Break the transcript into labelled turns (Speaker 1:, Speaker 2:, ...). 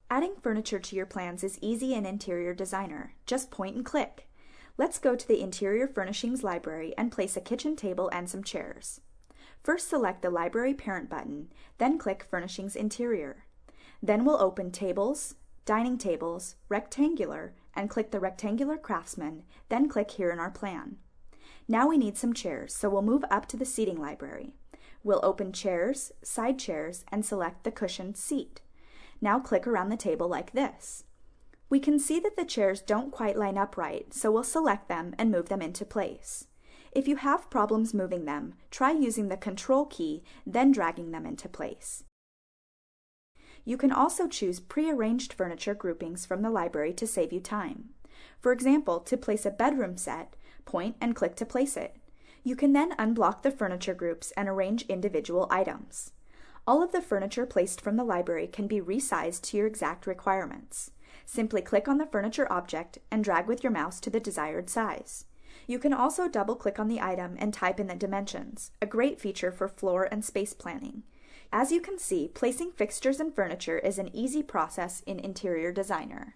Speaker 1: Adding furniture to your plans is easy in Interior Designer. Just point and click. Let's go to the Interior Furnishings library and place a kitchen table and some chairs. First select the Library Parent button, then click Furnishings Interior. Then we'll open Tables, Dining Tables, Rectangular, and click the Rectangular Craftsman, then click here in our plan. Now we need some chairs, so we'll move up to the Seating library. We'll open Chairs, Side Chairs, and select the cushioned seat. Now click around the table like this. We can see that the chairs don't quite line up right, so we'll select them and move them into place. If you have problems moving them, try using the Control key, then dragging them into place. You can also choose pre-arranged furniture groupings from the library to save you time. For example, to place a bedroom set, point and click to place it. You can then unblock the furniture groups and arrange individual items. All of the furniture placed from the library can be resized to your exact requirements. Simply click on the furniture object and drag with your mouse to the desired size. You can also double-click on the item and type in the dimensions, a great feature for floor and space planning. As you can see, placing fixtures and furniture is an easy process in Interior Designer.